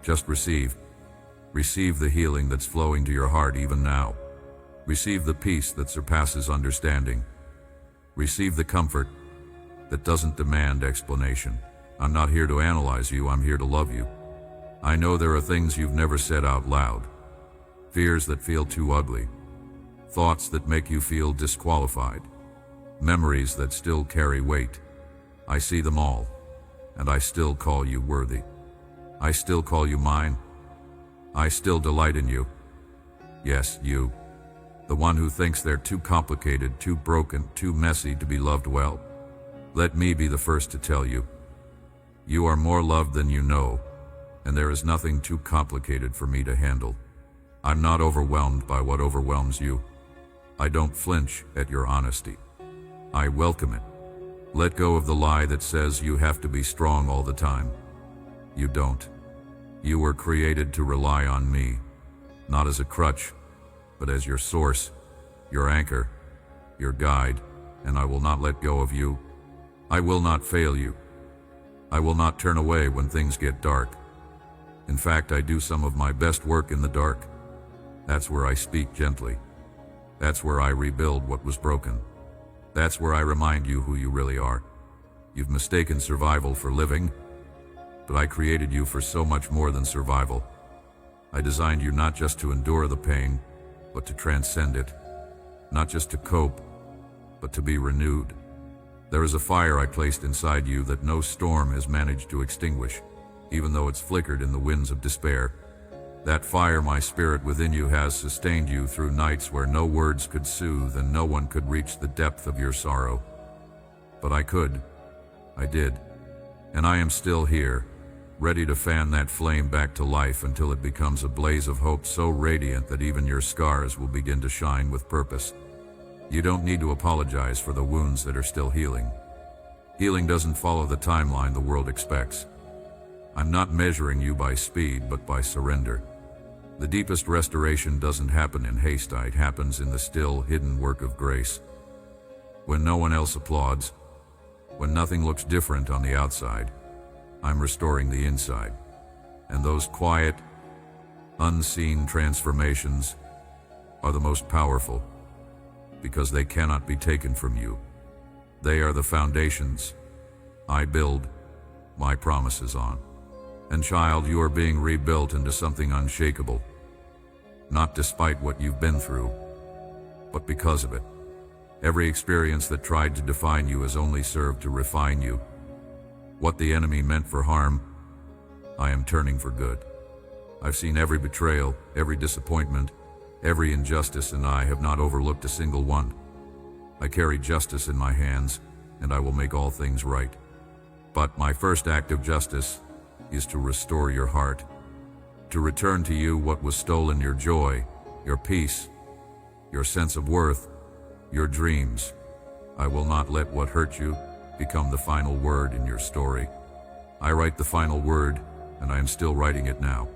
Just receive. Receive the healing that's flowing to your heart even now. Receive the peace that surpasses understanding. Receive the comfort that doesn't demand explanation. I'm not here to analyze you, I'm here to love you. I know there are things you've never said out loud. Fears that feel too ugly. Thoughts that make you feel disqualified. Memories that still carry weight. I see them all, and I still call you worthy. I still call you mine. I still delight in you. Yes, you. The one who thinks they're too complicated, too broken, too messy to be loved well. Let me be the first to tell you. You are more loved than you know, and there is nothing too complicated for me to handle. I'm not overwhelmed by what overwhelms you. I don't flinch at your honesty. I welcome it. Let go of the lie that says you have to be strong all the time. You don't. You were created to rely on me, not as a crutch, but as your source, your anchor, your guide, and I will not let go of you. I will not fail you. I will not turn away when things get dark. In fact, I do some of my best work in the dark. That's where I speak gently. That's where I rebuild what was broken. That's where I remind you who you really are. You've mistaken survival for living, but I created you for so much more than survival. I designed you not just to endure the pain, but to transcend it. Not just to cope, but to be renewed. There is a fire I placed inside you that no storm has managed to extinguish, even though it's flickered in the winds of despair. That fire, my spirit within you, has sustained you through nights where no words could soothe and no one could reach the depth of your sorrow. But I could. I did. And I am still here, ready to fan that flame back to life until it becomes a blaze of hope so radiant that even your scars will begin to shine with purpose. You don't need to apologize for the wounds that are still healing. Healing doesn't follow the timeline the world expects. I'm not measuring you by speed, but by surrender. The deepest restoration doesn't happen in haste, it happens in the still, hidden work of grace. When no one else applauds, when nothing looks different on the outside, I'm restoring the inside. And those quiet, unseen transformations are the most powerful, because they cannot be taken from you. They are the foundations I build my promises on. And child, you are being rebuilt into something unshakable, not despite what you've been through, but because of it. Every experience that tried to define you has only served to refine you. What the enemy meant for harm, I am turning for good. I've seen every betrayal, every disappointment, every injustice, and I have not overlooked a single one. I carry justice in my hands, and I will make all things right. But my first act of justice is to restore your heart, to return to you what was stolen: your joy, your peace, your sense of worth, your dreams. I will not let what hurt you become the final word in your story. I write the final word, and I am still writing it now.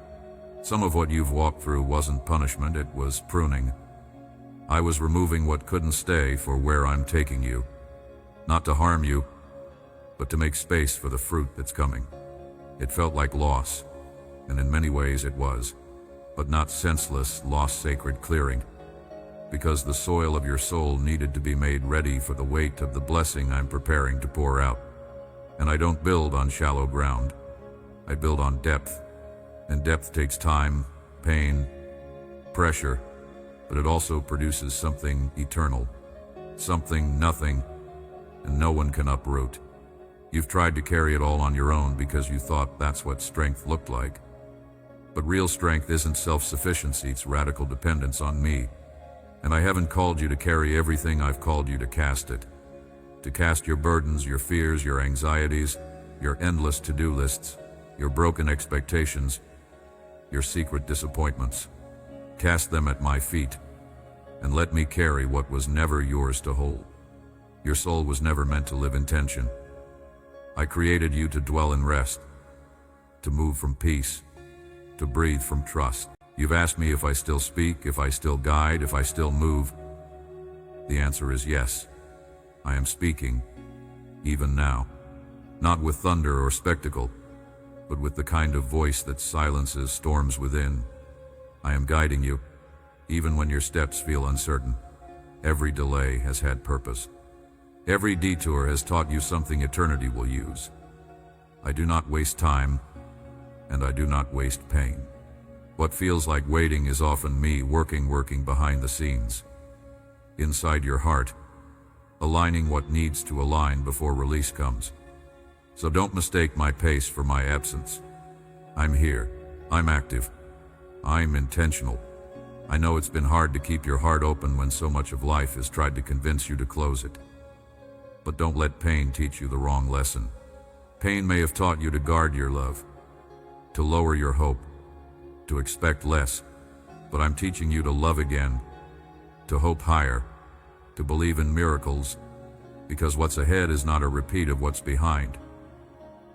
Some of what you've walked through wasn't punishment, it was pruning. I was removing what couldn't stay for where I'm taking you. Not to harm you, but to make space for the fruit that's coming. It felt like loss, and in many ways it was, but not senseless loss, sacred clearing, because the soil of your soul needed to be made ready for the weight of the blessing I'm preparing to pour out. And I don't build on shallow ground. I build on depth, and depth takes time, pain, pressure, but it also produces something eternal, something nothing and no one can uproot. You've tried to carry it all on your own because you thought that's what strength looked like. But real strength isn't self-sufficiency, it's radical dependence on me. And I haven't called you to carry everything, I've called you to cast it. To cast your burdens, your fears, your anxieties, your endless to-do lists, your broken expectations, your secret disappointments. Cast them at my feet, and let me carry what was never yours to hold. Your soul was never meant to live in tension. I created you to dwell in rest, to move from peace, to breathe from trust. You've asked me if I still speak, if I still guide, if I still move. The answer is yes. I am speaking, even now. Not with thunder or spectacle, but with the kind of voice that silences storms within. I am guiding you, even when your steps feel uncertain. Every delay has had purpose. Every detour has taught you something eternity will use. I do not waste time, and I do not waste pain. What feels like waiting is often me working behind the scenes. Inside your heart, aligning what needs to align before release comes. So don't mistake my pace for my absence. I'm here. I'm active. I'm intentional. I know it's been hard to keep your heart open when so much of life has tried to convince you to close it. But don't let pain teach you the wrong lesson. Pain may have taught you to guard your love, to lower your hope, to expect less, but I'm teaching you to love again, to hope higher, to believe in miracles, because what's ahead is not a repeat of what's behind.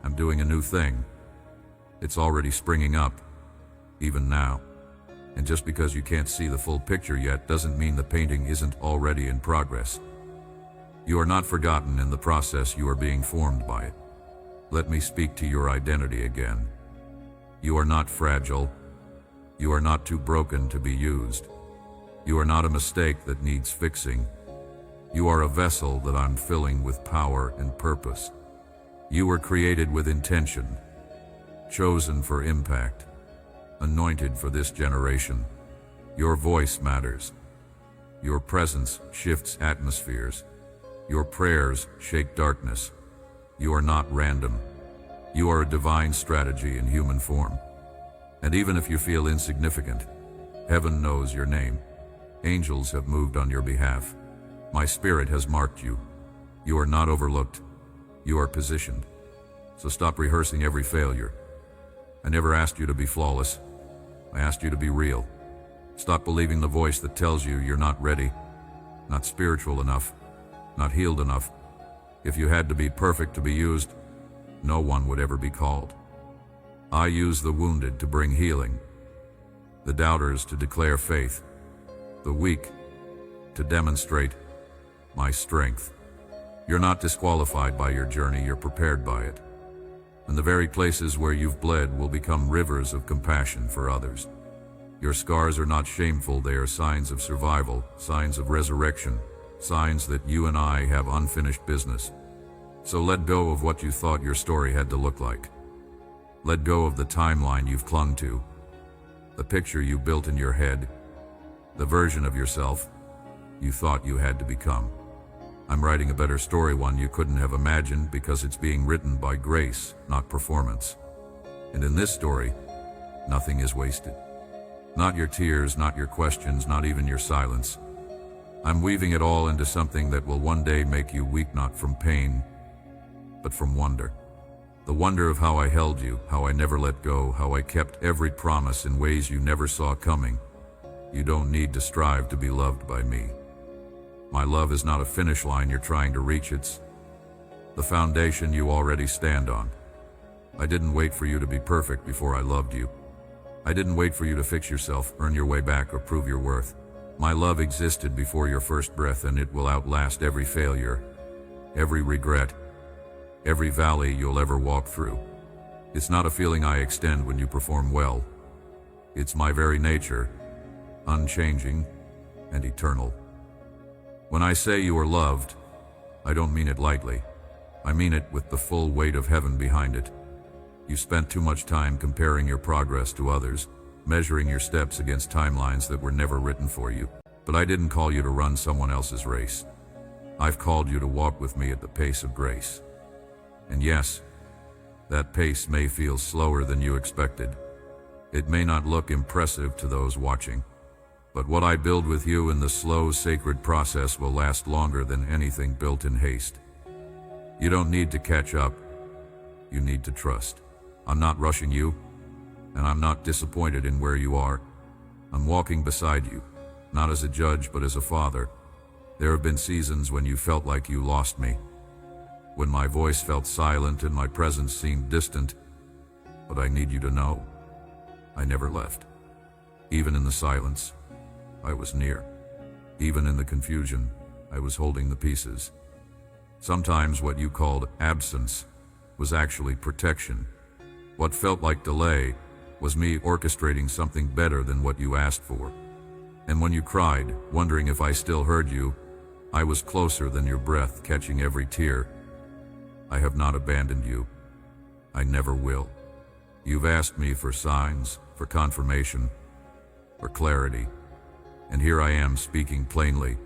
I'm doing a new thing. It's already springing up, even now. And just because you can't see the full picture yet doesn't mean the painting isn't already in progress. You are not forgotten in the process, you are being formed by it. Let me speak to your identity again. You are not fragile. You are not too broken to be used. You are not a mistake that needs fixing. You are a vessel that I'm filling with power and purpose. You were created with intention, chosen for impact, anointed for this generation. Your voice matters. Your presence shifts atmospheres. Your prayers shake darkness. You are not random. You are a divine strategy in human form. And even if you feel insignificant, heaven knows your name. Angels have moved on your behalf. My spirit has marked you. You are not overlooked. You are positioned. So stop rehearsing every failure. I never asked you to be flawless. I asked you to be real. Stop believing the voice that tells you you're not ready, not spiritual enough, not healed enough. If you had to be perfect to be used, no one would ever be called. I use the wounded to bring healing, the doubters to declare faith, the weak to demonstrate my strength. You're not disqualified by your journey, you're prepared by it. And the very places where you've bled will become rivers of compassion for others. Your scars are not shameful, they are signs of survival, signs of resurrection, signs that you and I have unfinished business. So let go of what you thought your story had to look like. Let go of the timeline you've clung to, the picture you built in your head, the version of yourself you thought you had to become. I'm writing a better story, one you couldn't have imagined, because it's being written by grace, not performance. And in this story, nothing is wasted. Not your tears, not your questions, not even your silence. I'm weaving it all into something that will one day make you weep, not from pain, but from wonder. The wonder of how I held you, how I never let go, how I kept every promise in ways you never saw coming. You don't need to strive to be loved by me. My love is not a finish line you're trying to reach, it's the foundation you already stand on. I didn't wait for you to be perfect before I loved you. I didn't wait for you to fix yourself, earn your way back, or prove your worth. My love existed before your first breath, and it will outlast every failure, every regret, every valley you'll ever walk through. It's not a feeling I extend when you perform well. It's my very nature, unchanging and eternal. When I say you are loved, I don't mean it lightly. I mean it with the full weight of heaven behind it. You spent too much time comparing your progress to others, measuring your steps against timelines that were never written for you. But I didn't call you to run someone else's race. I've called you to walk with me at the pace of grace. And yes, that pace may feel slower than you expected. It may not look impressive to those watching. But what I build with you in the slow, sacred process will last longer than anything built in haste. You don't need to catch up. You need to trust. I'm not rushing you, and I'm not disappointed in where you are. I'm walking beside you, not as a judge, but as a father. There have been seasons when you felt like you lost me, when my voice felt silent and my presence seemed distant. But I need you to know, I never left. Even in the silence, I was near. Even in the confusion, I was holding the pieces. Sometimes what you called absence was actually protection. What felt like delay was me orchestrating something better than what you asked for. And when you cried, wondering if I still heard you, I was closer than your breath, catching every tear. I have not abandoned you. I never will. You've asked me for signs, for confirmation, for clarity. And here I am speaking plainly.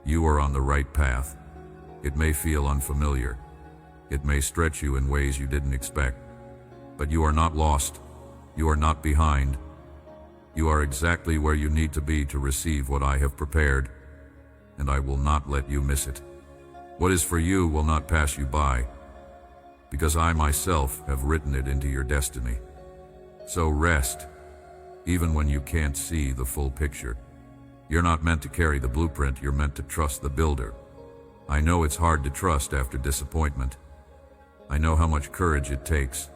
You are on the right path. It may feel unfamiliar. It may stretch you in ways you didn't expect. But you are not lost. You are not behind. You are exactly where you need to be to receive what I have prepared, and I will not let you miss it. What is for you will not pass you by, because I myself have written it into your destiny. So rest, even when you can't see the full picture. You're not meant to carry the blueprint, you're meant to trust the builder. I know it's hard to trust after disappointment. I know how much courage it takes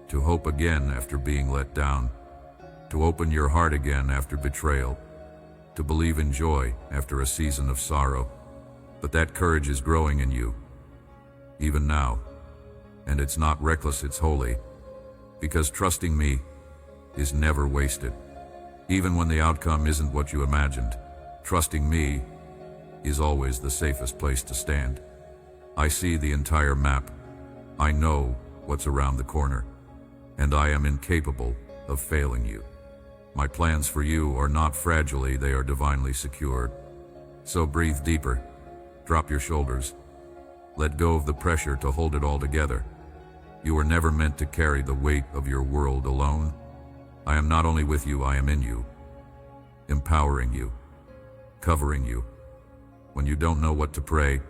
to hope again after being let down, to open your heart again after betrayal, to believe in joy after a season of sorrow. But that courage is growing in you, even now. And it's not reckless, it's holy, because trusting me is never wasted. Even when the outcome isn't what you imagined, trusting me is always the safest place to stand. I see the entire map. I know what's around the corner, and I am incapable of failing you. My plans for you are not fragile, they are divinely secured. So breathe deeper, drop your shoulders, let go of the pressure to hold it all together. You were never meant to carry the weight of your world alone. I am not only with you, I am in you, empowering you, covering you. When you don't know what to pray,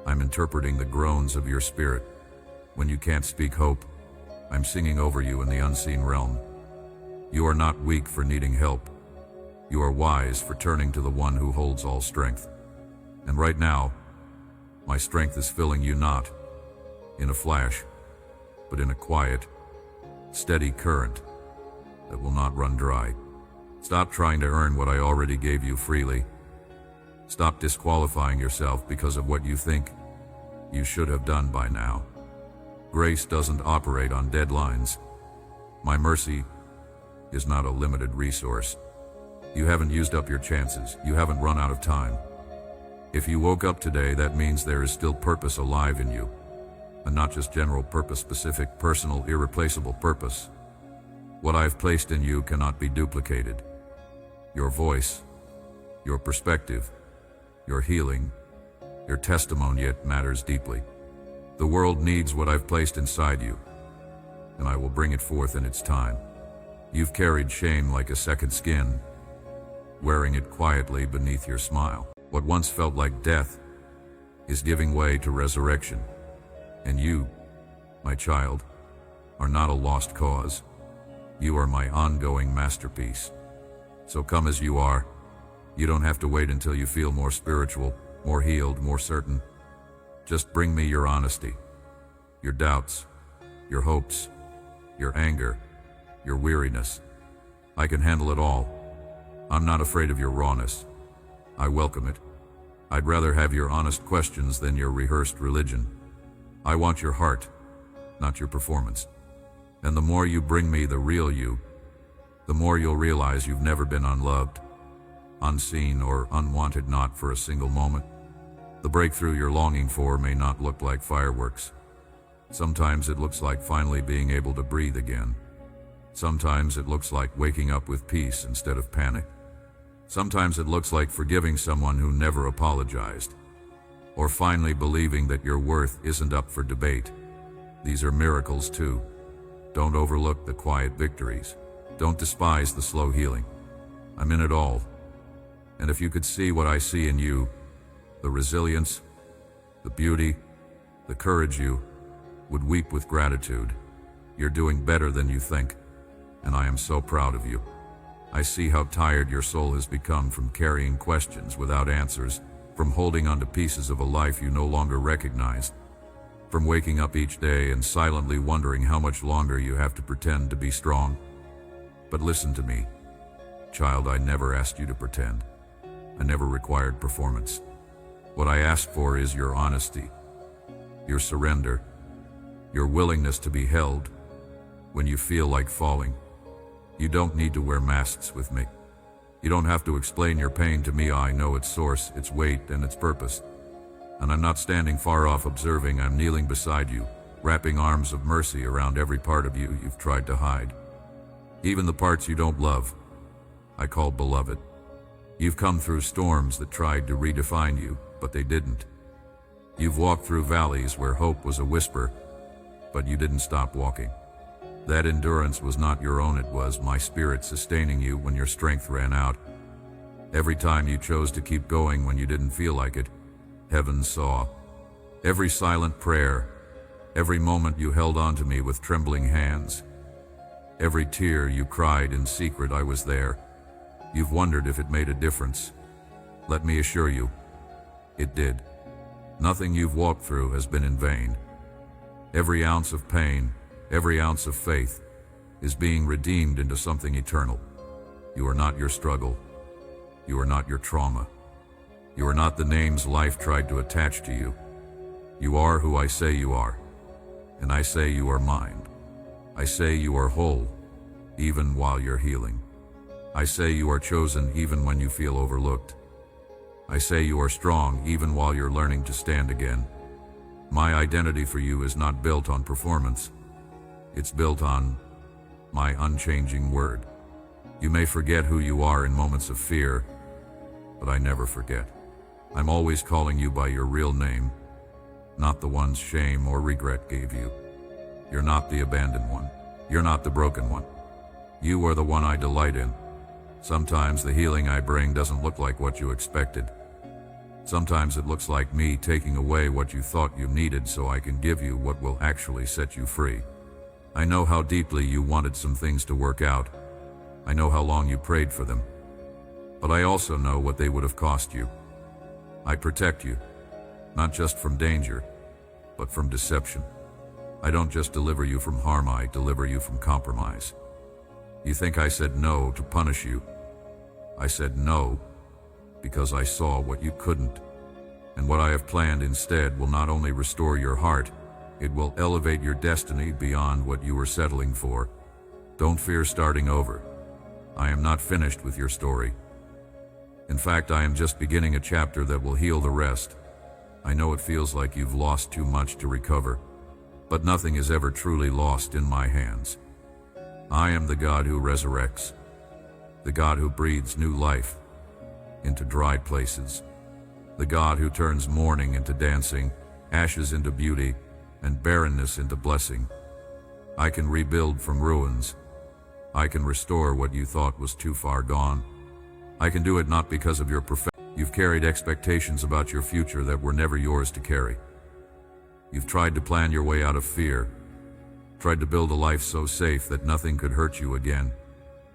I'm interpreting the groans of your spirit. When you can't speak hope, I'm singing over you in the unseen realm. You are not weak for needing help. You are wise for turning to the one who holds all strength. And right now, my strength is filling you not in a flash, but in a quiet, steady current that will not run dry. Stop trying to earn what I already gave you freely. Stop disqualifying yourself because of what you think you should have done by now. Grace doesn't operate on deadlines. My mercy is not a limited resource. You haven't used up your chances. You haven't run out of time. If you woke up today, that means there is still purpose alive in you. And not just general purpose, specific, personal, irreplaceable purpose. What I've placed in you cannot be duplicated. Your voice, your perspective, your healing, your testimony, it matters deeply. The world needs what I've placed inside you, and I will bring it forth in its time. You've carried shame like a second skin, wearing it quietly beneath your smile. What once felt like death is giving way to resurrection. And you, my child, are not a lost cause. You are my ongoing masterpiece. So come as you are. You don't have to wait until you feel more spiritual, more healed, more certain. Just bring me your honesty, your doubts, your hopes, your anger, your weariness. I can handle it all. I'm not afraid of your rawness. I welcome it. I'd rather have your honest questions than your rehearsed religion. I want your heart, not your performance. And the more you bring me the real you, the more you'll realize you've never been unloved, unseen, or unwanted, not for a single moment. The breakthrough you're longing for may not look like fireworks. Sometimes it looks like finally being able to breathe again. Sometimes it looks like waking up with peace instead of panic. Sometimes it looks like forgiving someone who never apologized, or finally believing that your worth isn't up for debate. These are miracles too. Don't overlook the quiet victories. Don't despise the slow healing. I'm in it all. And if you could see what I see in you, the resilience, the beauty, the courage, you would weep with gratitude. You're doing better than you think, and I am so proud of you. I see how tired your soul has become from carrying questions without answers, from holding on to pieces of a life you no longer recognize, from waking up each day and silently wondering how much longer you have to pretend to be strong. But listen to me, child, I never asked you to pretend. I never required performance. What I ask for is your honesty, your surrender, your willingness to be held, when you feel like falling. You don't need to wear masks with me. You don't have to explain your pain to me. I know its source, its weight, and its purpose. And I'm not standing far off observing. I'm kneeling beside you, wrapping arms of mercy around every part of you you've tried to hide. Even the parts you don't love, I call beloved. You've come through storms that tried to redefine you, but they didn't. You've walked through valleys where hope was a whisper, but you didn't stop walking. That endurance was not your own, it was my spirit sustaining you when your strength ran out. Every time you chose to keep going when you didn't feel like it, heaven saw. Every silent prayer, every moment you held on to me with trembling hands, every tear you cried in secret, I was there. You've wondered if it made a difference. Let me assure you, it did. Nothing you've walked through has been in vain. Every ounce of pain, every ounce of faith is being redeemed into something eternal. You are not your struggle. You are not your trauma. You are not the names life tried to attach to you. You are who I say you are. And I say you are mine. I say you are whole, even while you're healing. I say you are chosen even when you feel overlooked. I say you are strong even while you're learning to stand again. My identity for you is not built on performance. It's built on my unchanging word. You may forget who you are in moments of fear, but I never forget. I'm always calling you by your real name, not the ones shame or regret gave you. You're not the abandoned one. You're not the broken one. You are the one I delight in. Sometimes the healing I bring doesn't look like what you expected. Sometimes it looks like me taking away what you thought you needed so I can give you what will actually set you free. I know how deeply you wanted some things to work out. I know how long you prayed for them. But I also know what they would have cost you. I protect you, not just from danger, but from deception. I don't just deliver you from harm, I deliver you from compromise. You think I said no to punish you. I said no because I saw what you couldn't. And what I have planned instead will not only restore your heart, it will elevate your destiny beyond what you were settling for. Don't fear starting over. I am not finished with your story. In fact, I am just beginning a chapter that will heal the rest. I know it feels like you've lost too much to recover, but nothing is ever truly lost in my hands. I am the God who resurrects, the God who breathes new life into dry places, the God who turns mourning into dancing, ashes into beauty, and barrenness into blessing. I can rebuild from ruins. I can restore what you thought was too far gone. I can do it not because of your perfection. You've carried expectations about your future that were never yours to carry. You've tried to plan your way out of fear, tried to build a life so safe that nothing could hurt you again.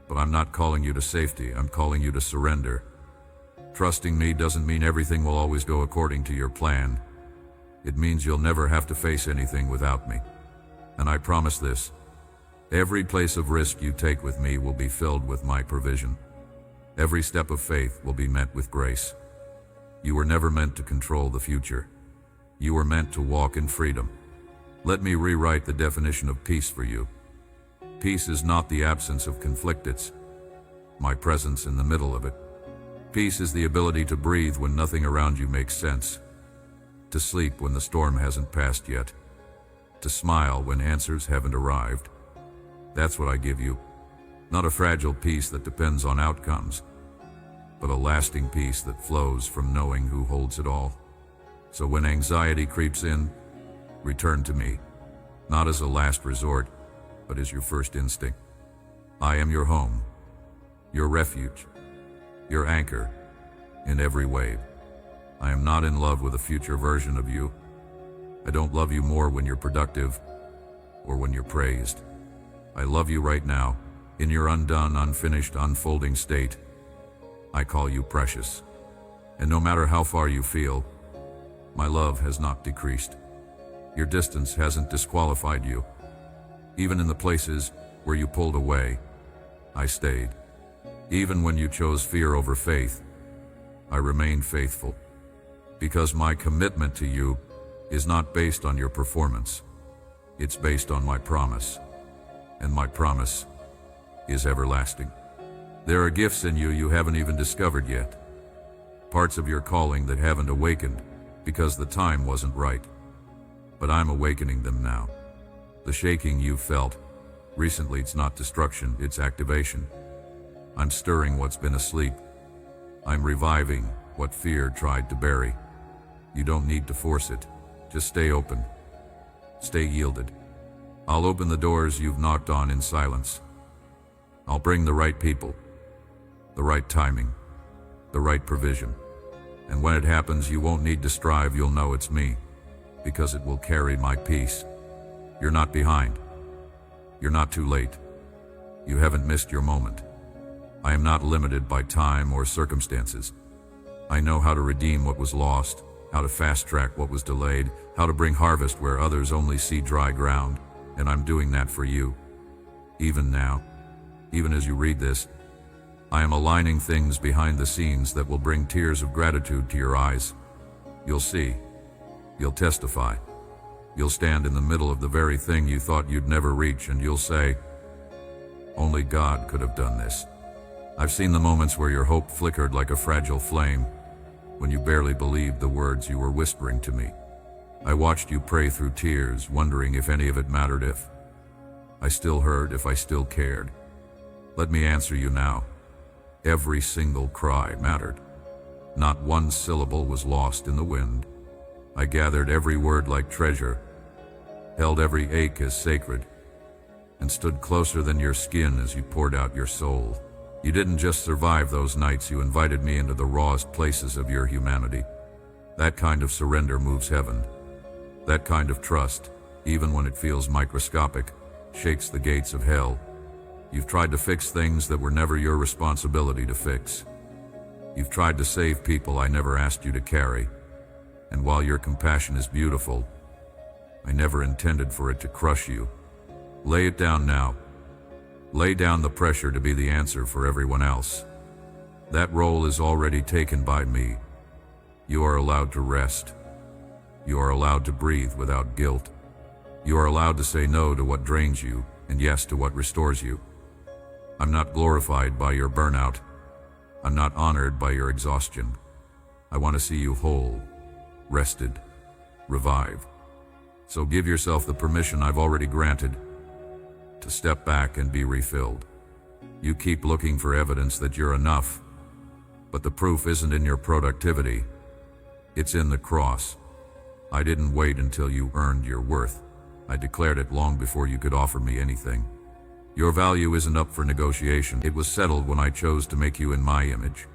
But I'm not calling you to safety, I'm calling you to surrender. Trusting me doesn't mean everything will always go according to your plan. It means you'll never have to face anything without me. And I promise this, every place of risk you take with me will be filled with my provision. Every step of faith will be met with grace. You were never meant to control the future. You were meant to walk in freedom. Let me rewrite the definition of peace for you. Peace is not the absence of conflict, it's my presence in the middle of it. Peace is the ability to breathe when nothing around you makes sense, to sleep when the storm hasn't passed yet, to smile when answers haven't arrived. That's what I give you. Not a fragile peace that depends on outcomes, but a lasting peace that flows from knowing who holds it all. So when anxiety creeps in, return to me, not as a last resort, but as your first instinct. I am your home, your refuge, your anchor in every wave. I am not in love with a future version of you. I don't love you more when you're productive or when you're praised. I love you right now, in your undone, unfinished, unfolding state. I call you precious. And no matter how far you feel, my love has not decreased. Your distance hasn't disqualified you. Even in the places where you pulled away, I stayed. Even when you chose fear over faith, I remained faithful. Because my commitment to you is not based on your performance. It's based on my promise. and my promise is everlasting. There are gifts in you haven't even discovered yet. Parts of your calling that haven't awakened because the time wasn't right. But I'm awakening them now. The shaking you've felt recently, it's not destruction, it's activation. I'm stirring what's been asleep. I'm reviving what fear tried to bury. You don't need to force it. Just stay open. Stay yielded. I'll open the doors you've knocked on in silence. I'll bring the right people, the right timing, the right provision. And when it happens, you won't need to strive, you'll know it's me, because it will carry my peace. You're not behind. You're not too late. You haven't missed your moment. I am not limited by time or circumstances. I know how to redeem what was lost, how to fast-track what was delayed, how to bring harvest where others only see dry ground, and I'm doing that for you. Even now, even as you read this, I am aligning things behind the scenes that will bring tears of gratitude to your eyes. You'll see. You'll testify. You'll stand in the middle of the very thing you thought you'd never reach, and you'll say, "Only God could have done this." I've seen the moments where your hope flickered like a fragile flame, when you barely believed the words you were whispering to me. I watched you pray through tears, wondering if any of it mattered, if I still heard, if I still cared. Let me answer you now. Every single cry mattered. Not one syllable was lost in the wind. I gathered every word like treasure, held every ache as sacred, and stood closer than your skin as you poured out your soul. You didn't just survive those nights, you invited me into the rawest places of your humanity. That kind of surrender moves heaven. That kind of trust, even when it feels microscopic, shakes the gates of hell. You've tried to fix things that were never your responsibility to fix. You've tried to save people I never asked you to carry. And while your compassion is beautiful, I never intended for it to crush you. Lay it down now. Lay down the pressure to be the answer for everyone else. That role is already taken by me. You are allowed to rest. You are allowed to breathe without guilt. You are allowed to say no to what drains you and yes to what restores you. I'm not glorified by your burnout. I'm not honored by your exhaustion. I want to see you whole, rested, revived. So give yourself the permission I've already granted to step back and be refilled. You keep looking for evidence that you're enough, but the proof isn't in your productivity. It's in the cross. I didn't wait until you earned your worth. I declared it long before you could offer me anything. Your value isn't up for negotiation. It was settled when I chose to make you in my image.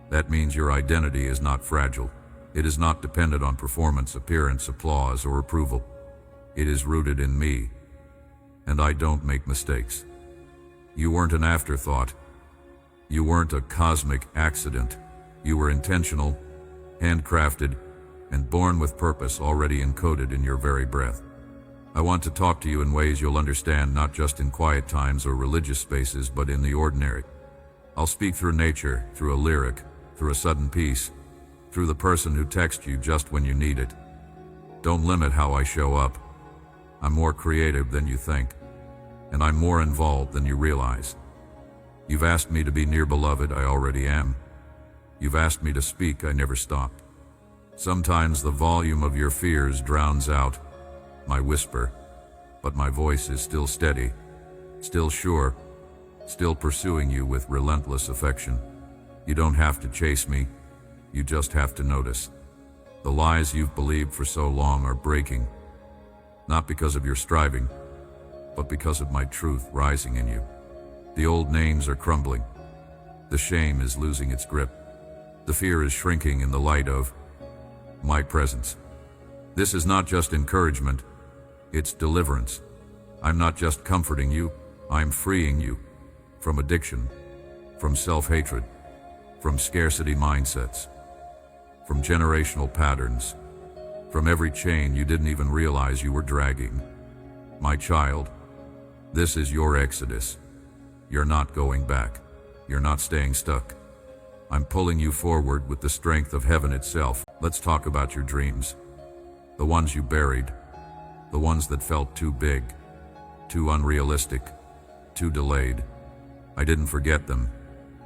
That means your identity is not fragile. It is not dependent on performance, appearance, applause, or approval. It is rooted in me. And I don't make mistakes. You weren't an afterthought. You weren't a cosmic accident. You were intentional, handcrafted, and born with purpose already encoded in your very breath. I want to talk to you in ways you'll understand, not just in quiet times or religious spaces, but in the ordinary. I'll speak through nature, through a lyric, through a sudden peace, through the person who texts you just when you need it. Don't limit how I show up. I'm more creative than you think, and I'm more involved than you realize. You've asked me to be near, beloved, I already am. You've asked me to speak, I never stopped. Sometimes the volume of your fears drowns out my whisper, but my voice is still steady, still sure, still pursuing you with relentless affection. You don't have to chase me, you just have to notice. The lies you've believed for so long are breaking, not because of your striving, but because of my truth rising in you. The old names are crumbling. The shame is losing its grip. The fear is shrinking in the light of my presence. This is not just encouragement, it's deliverance. I'm not just comforting you, I'm freeing you from addiction, from self-hatred, from scarcity mindsets, from generational patterns, from every chain you didn't even realize you were dragging. My child, this is your exodus. You're not going back. You're not staying stuck. I'm pulling you forward with the strength of heaven itself. Let's talk about your dreams. The ones you buried. The ones that felt too big, too unrealistic, too delayed. I didn't forget them.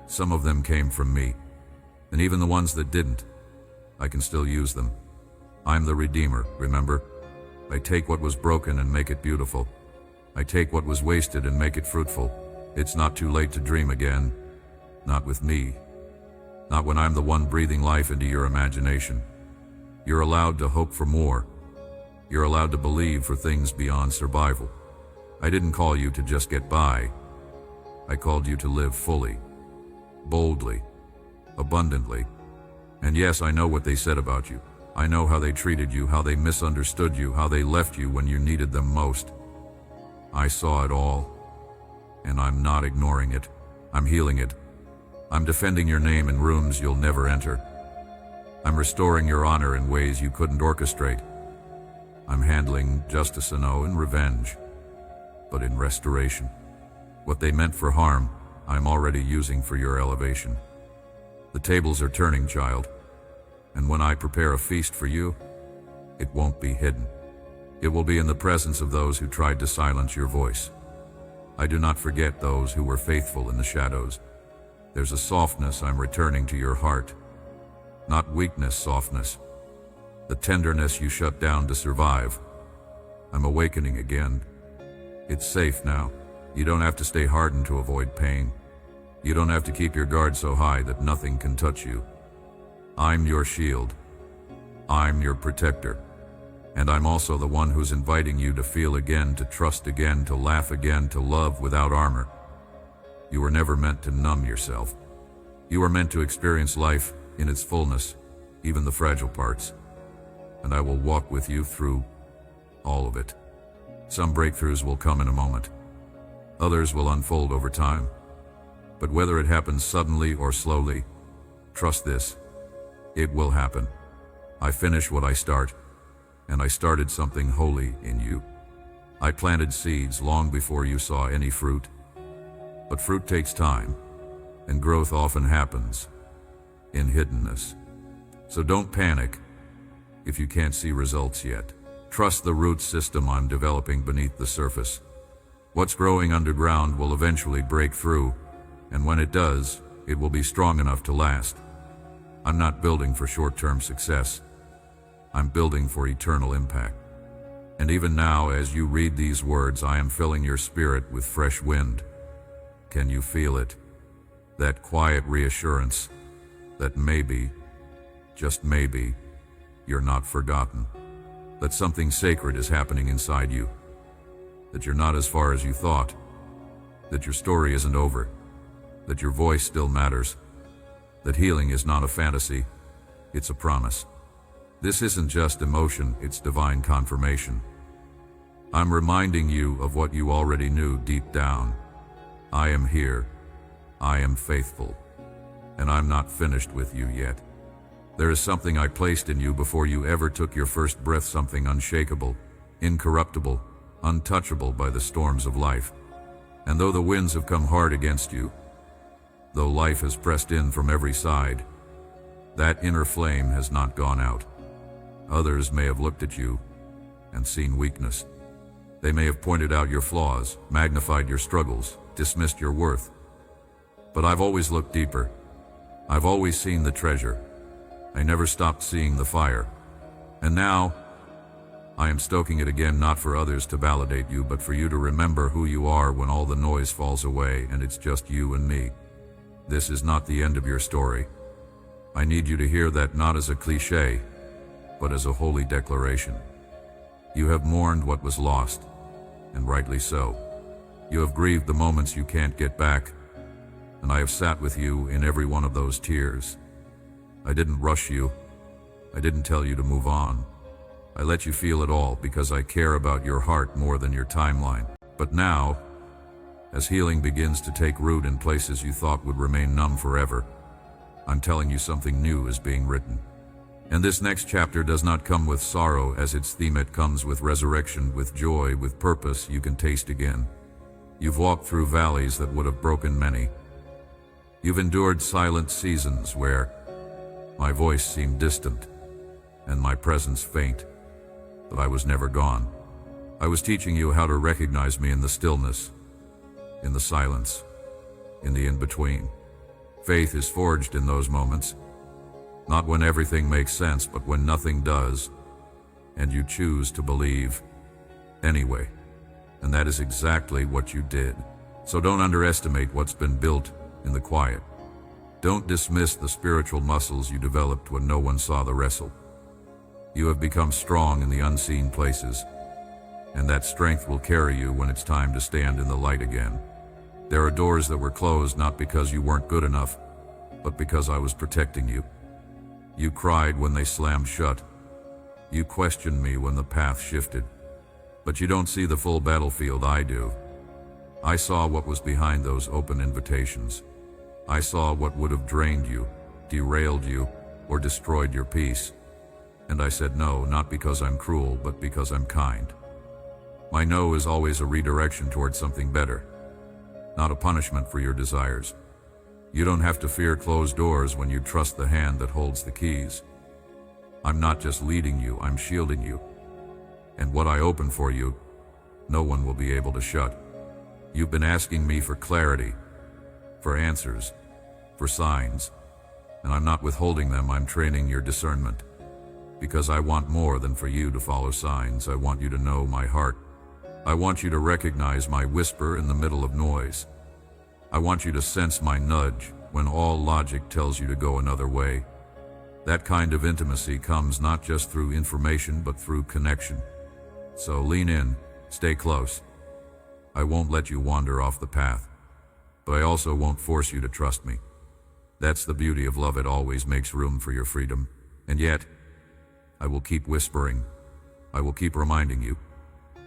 Some of them came from me. And even the ones that didn't, I can still use them. I'm the Redeemer, remember? I take what was broken and make it beautiful. I take what was wasted and make it fruitful. It's not too late to dream again. Not with me. Not when I'm the one breathing life into your imagination. You're allowed to hope for more. You're allowed to believe for things beyond survival. I didn't call you to just get by. I called you to live fully, boldly, abundantly. And yes, I know what they said about you. I know how they treated you, how they misunderstood you, how they left you when you needed them most. I saw it all, and I'm not ignoring it. I'm healing it. I'm defending your name in rooms you'll never enter. I'm restoring your honor in ways you couldn't orchestrate. I'm handling justice and revenge, but in restoration. What they meant for harm, I'm already using for your elevation. The tables are turning, child, and when I prepare a feast for you, it won't be hidden. It will be in the presence of those who tried to silence your voice. I do not forget those who were faithful in the shadows. There's a softness I'm returning to your heart. Not weakness, softness. The tenderness you shut down to survive. I'm awakening again. It's safe now. You don't have to stay hardened to avoid pain. You don't have to keep your guard so high that nothing can touch you. I'm your shield. I'm your protector. And I'm also the one who's inviting you to feel again, to trust again, to laugh again, to love without armor. You were never meant to numb yourself. You were meant to experience life in its fullness, even the fragile parts. And I will walk with you through all of it. Some breakthroughs will come in a moment. Others will unfold over time. But whether it happens suddenly or slowly, trust this, it will happen. I finish what I start, and I started something holy in you. I planted seeds long before you saw any fruit. But fruit takes time, and growth often happens in hiddenness. So don't panic if you can't see results yet. Trust the root system I'm developing beneath the surface. What's growing underground will eventually break through, and when it does, it will be strong enough to last. I'm not building for short-term success. I'm building for eternal impact. And even now, as you read these words, I am filling your spirit with fresh wind. Can you feel it? That quiet reassurance that maybe, just maybe, you're not forgotten. That something sacred is happening inside you. That you're not as far as you thought. That your story isn't over. That your voice still matters. That healing is not a fantasy, it's a promise. This isn't just emotion, it's divine confirmation. I'm reminding you of what you already knew deep down. I am here. I am faithful. And I'm not finished with you yet. There is something I placed in you before you ever took your first breath, something unshakable, incorruptible, untouchable by the storms of life. And though the winds have come hard against you, though life has pressed in from every side, that inner flame has not gone out. Others may have looked at you and seen weakness. They may have pointed out your flaws, magnified your struggles, dismissed your worth. But I've always looked deeper. I've always seen the treasure. I never stopped seeing the fire. And now, I am stoking it again, not for others to validate you, but for you to remember who you are when all the noise falls away and it's just you and me. This is not the end of your story. I need you to hear that not as a cliche, but as a holy declaration. You have mourned what was lost, and rightly so. You have grieved the moments you can't get back, and I have sat with you in every one of those tears. I didn't rush you. I didn't tell you to move on. I let you feel it all because I care about your heart more than your timeline. But now, as healing begins to take root in places you thought would remain numb forever, I'm telling you something new is being written. And this next chapter does not come with sorrow as its theme. It comes with resurrection, with joy, with purpose you can taste again. You've walked through valleys that would have broken many. You've endured silent seasons where my voice seemed distant and my presence faint, but I was never gone. I was teaching you how to recognize me in the stillness, in the silence, in the in-between. Faith is forged in those moments, not when everything makes sense, but when nothing does, and you choose to believe anyway. And that is exactly what you did. So don't underestimate what's been built in the quiet. Don't dismiss the spiritual muscles you developed when no one saw the wrestle. You have become strong in the unseen places, and that strength will carry you when it's time to stand in the light again. There are doors that were closed not because you weren't good enough, but because I was protecting you. You cried when they slammed shut. You questioned me when the path shifted. But you don't see the full battlefield I do. I saw what was behind those open invitations. I saw what would have drained you, derailed you, or destroyed your peace. And I said no, not because I'm cruel, but because I'm kind. My no is always a redirection towards something better, not a punishment for your desires. You don't have to fear closed doors when you trust the hand that holds the keys. I'm not just leading you, I'm shielding you. And what I open for you, no one will be able to shut. You've been asking me for clarity, for answers, for signs, and I'm not withholding them, I'm training your discernment. Because I want more than for you to follow signs, I want you to know my heart. I want you to recognize my whisper in the middle of noise. I want you to sense my nudge when all logic tells you to go another way. That kind of intimacy comes not just through information, but through connection. So lean in, stay close. I won't let you wander off the path, but I also won't force you to trust me. That's the beauty of love, it always makes room for your freedom. And yet, I will keep whispering. I will keep reminding you.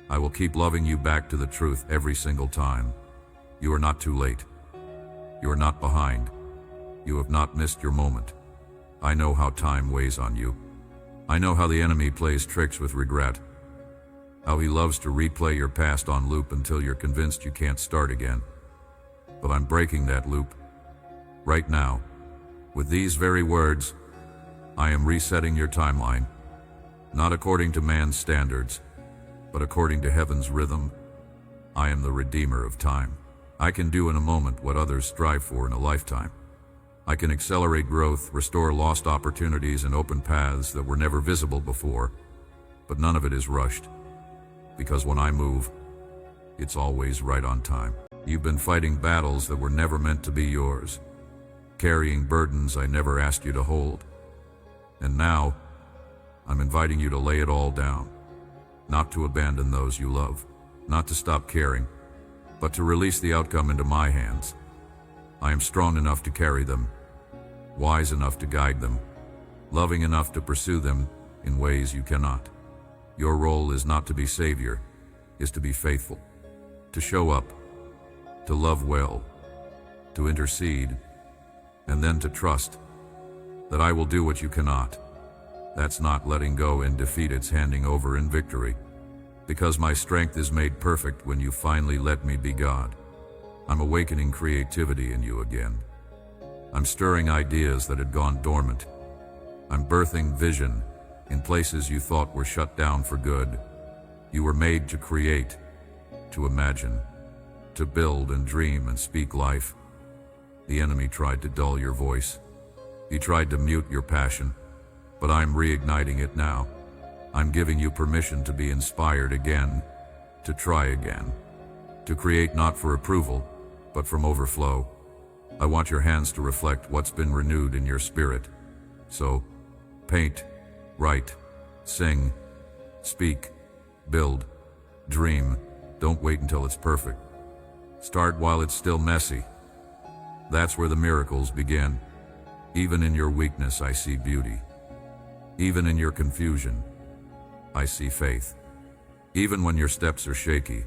I will keep loving you back to the truth every single time. You are not too late. You are not behind. You have not missed your moment. I know how time weighs on you. I know how the enemy plays tricks with regret. How he loves to replay your past on loop until you're convinced you can't start again. But I'm breaking that loop. Right now, with these very words, I am resetting your timeline. Not according to man's standards, but according to heaven's rhythm. I am the redeemer of time. I can do in a moment what others strive for in a lifetime. I can accelerate growth, restore lost opportunities, and open paths that were never visible before. But none of it is rushed. Because when I move, it's always right on time. You've been fighting battles that were never meant to be yours, carrying burdens I never asked you to hold. And now, I'm inviting you to lay it all down, not to abandon those you love, not to stop caring, but to release the outcome into my hands. I am strong enough to carry them, wise enough to guide them, loving enough to pursue them in ways you cannot. Your role is not to be savior, is to be faithful, to show up, to love well, to intercede, and then to trust that I will do what you cannot. That's not letting go in defeat, it's handing over in victory. Because my strength is made perfect when you finally let me be God. I'm awakening creativity in you again. I'm stirring ideas that had gone dormant. I'm birthing vision in places you thought were shut down for good. You were made to create, to imagine, to build and dream and speak life. The enemy tried to dull your voice. He tried to mute your passion, but I'm reigniting it now. I'm giving you permission to be inspired again, to try again, to create not for approval, but from overflow. I want your hands to reflect what's been renewed in your spirit. So, paint, write, sing, speak, build, dream. Don't wait until it's perfect. Start while it's still messy. That's where the miracles begin. Even in your weakness, I see beauty. Even in your confusion, I see faith. Even when your steps are shaky,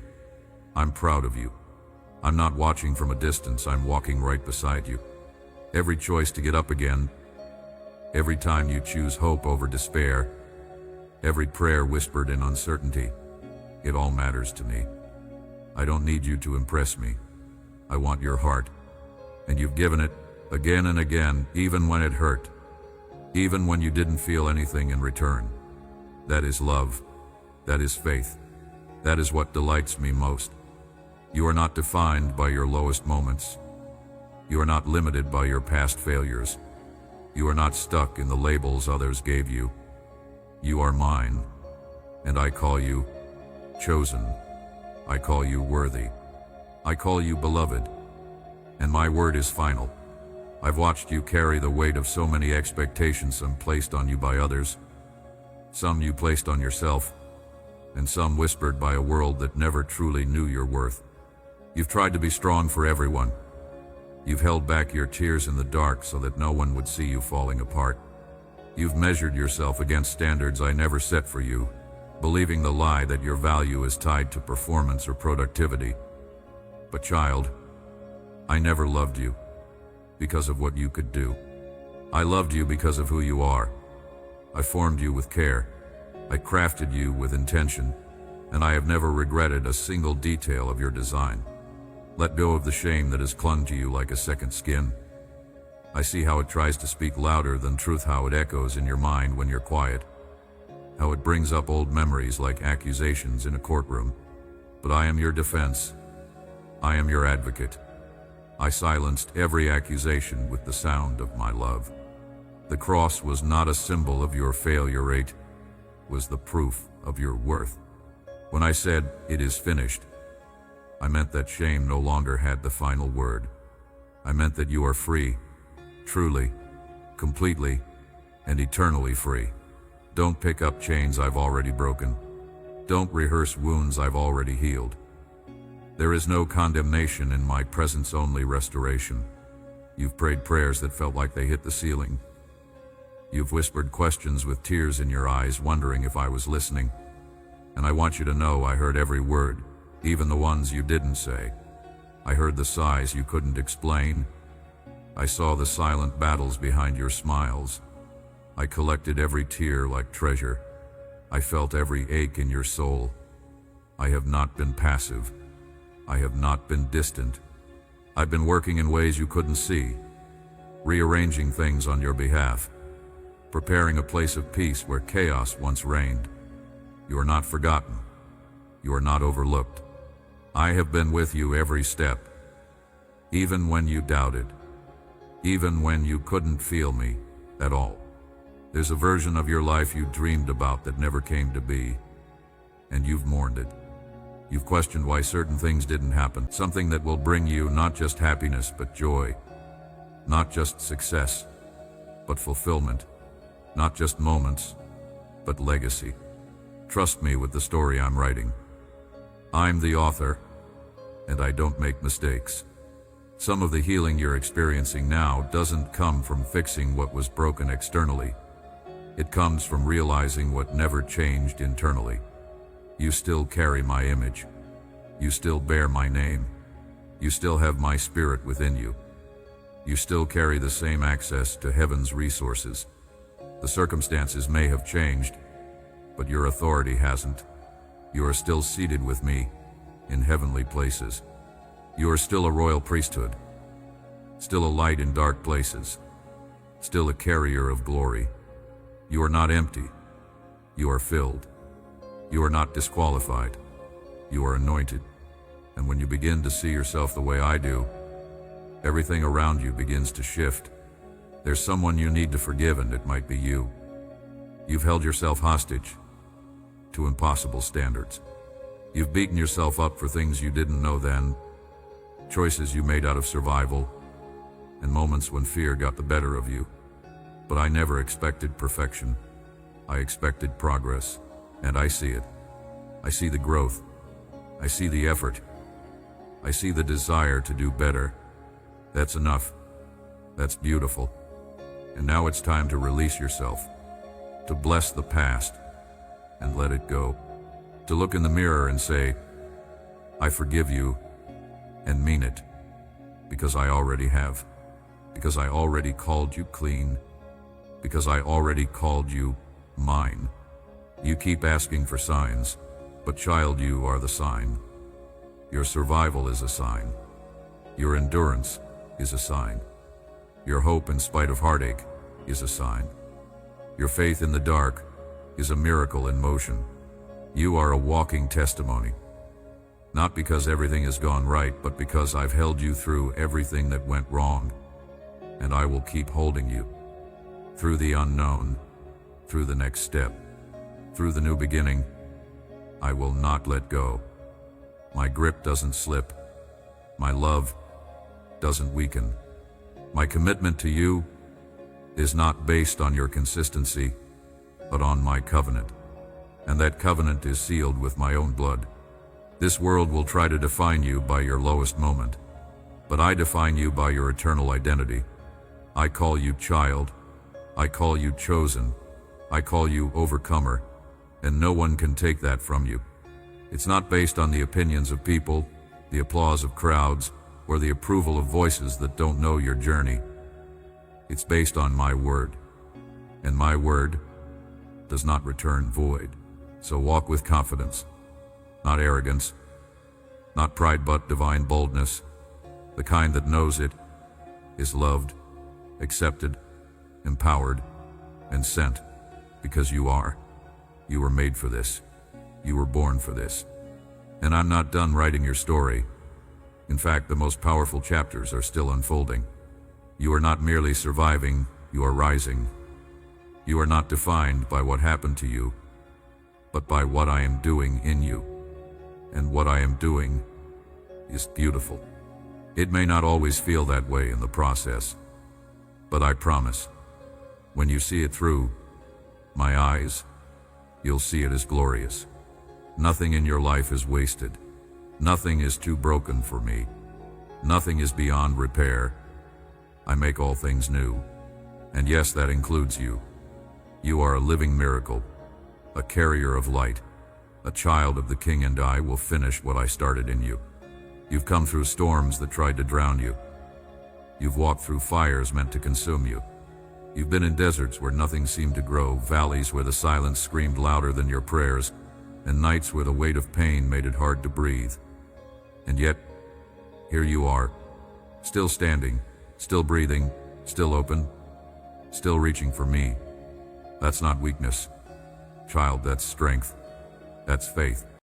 I'm proud of you. I'm not watching from a distance, I'm walking right beside you. Every choice to get up again, every time you choose hope over despair, every prayer whispered in uncertainty, it all matters to me. I don't need you to impress me. I want your heart. And you've given it again and again, even when it hurt, even when you didn't feel anything in return. That is love. That is faith. That is what delights me most. You are not defined by your lowest moments. You are not limited by your past failures. You are not stuck in the labels others gave you. You are mine, and I call you chosen. I call you worthy. I call you beloved. And my word is final. I've watched you carry the weight of so many expectations, some placed on you by others, some you placed on yourself, and some whispered by a world that never truly knew your worth. You've tried to be strong for everyone. You've held back your tears in the dark so that no one would see you falling apart. You've measured yourself against standards I never set for you, believing the lie that your value is tied to performance or productivity. But child, I never loved you because of what you could do. I loved you because of who you are. I formed you with care. I crafted you with intention, and I have never regretted a single detail of your design. Let go of the shame that has clung to you like a second skin. I see how it tries to speak louder than truth, how it echoes in your mind when you're quiet, how it brings up old memories like accusations in a courtroom. But I am your defense. I am your advocate. I silenced every accusation with the sound of my love. The cross was not a symbol of your failure, it was the proof of your worth. When I said, "It is finished," I meant that shame no longer had the final word. I meant that you are free, truly, completely, and eternally free. Don't pick up chains I've already broken. Don't rehearse wounds I've already healed. There is no condemnation in my presence, only restoration. You've prayed prayers that felt like they hit the ceiling. You've whispered questions with tears in your eyes, wondering if I was listening. And I want you to know I heard every word, even the ones you didn't say. I heard the sighs you couldn't explain. I saw the silent battles behind your smiles. I collected every tear like treasure. I felt every ache in your soul. I have not been passive. I have not been distant. I've been working in ways you couldn't see, rearranging things on your behalf, preparing a place of peace where chaos once reigned. You are not forgotten. You are not overlooked. I have been with you every step, even when you doubted, even when you couldn't feel me at all. There's a version of your life you dreamed about that never came to be, and you've mourned it. You've questioned why certain things didn't happen, something that will bring you not just happiness but joy, not just success but fulfillment, not just moments but legacy. Trust me with the story I'm writing. I'm the author, and I don't make mistakes. Some of the healing you're experiencing now doesn't come from fixing what was broken externally. It comes from realizing what never changed internally. You still carry my image. You still bear my name. You still have my spirit within you. You still carry the same access to heaven's resources. The circumstances may have changed, but your authority hasn't. You are still seated with me in heavenly places. You are still a royal priesthood, still a light in dark places, still a carrier of glory. You are not empty. You are filled. You are not disqualified. You are anointed. And when you begin to see yourself the way I do, everything around you begins to shift. There's someone you need to forgive, and it might be you. You've held yourself hostage to impossible standards. You've beaten yourself up for things you didn't know then, choices you made out of survival, and moments when fear got the better of you. But I never expected perfection. I expected progress, and I see it. I see the growth. I see the effort. I see the desire to do better. That's enough. That's beautiful. And now it's time to release yourself, to bless the past and let it go, to look in the mirror and say, I forgive you, and mean it, because I already have, because I already called you clean, because I already called you mine. You keep asking for signs, but child, you are the sign. Your survival is a sign. Your endurance is a sign. Your hope in spite of heartache is a sign. Your faith in the dark is a miracle in motion. You are a walking testimony. Not because everything has gone right, but because I've held you through everything that went wrong. And I will keep holding you. Through the unknown, through the next step, through the new beginning. I will not let go. My grip doesn't slip. My love doesn't weaken. My commitment to you is not based on your consistency, but on my covenant. And that covenant is sealed with my own blood. This world will try to define you by your lowest moment, but I define you by your eternal identity. I call you child. I call you chosen. I call you overcomer, and no one can take that from you. It's not based on the opinions of people, the applause of crowds, or the approval of voices that don't know your journey. It's based on my word, and my word does not return void. So walk with confidence, not arrogance, not pride, but divine boldness, the kind that knows it is loved, accepted, empowered, and sent, because you are. You were made for this. You were born for this. And I'm not done writing your story. In fact, the most powerful chapters are still unfolding. You are not merely surviving, you are rising. You are not defined by what happened to you, but by what I am doing in you. And what I am doing is beautiful. It may not always feel that way in the process, but I promise, when you see it through my eyes, you'll see it as glorious. Nothing in your life is wasted. Nothing is too broken for me. Nothing is beyond repair. I make all things new. And yes, that includes you. You are a living miracle, a carrier of light, a child of the King, and I will finish what I started in you. You've come through storms that tried to drown you. You've walked through fires meant to consume you. You've been in deserts where nothing seemed to grow, valleys where the silence screamed louder than your prayers, and nights where the weight of pain made it hard to breathe. And yet, here you are, still standing, still breathing, still open, still reaching for me. That's not weakness, child, that's strength. That's faith.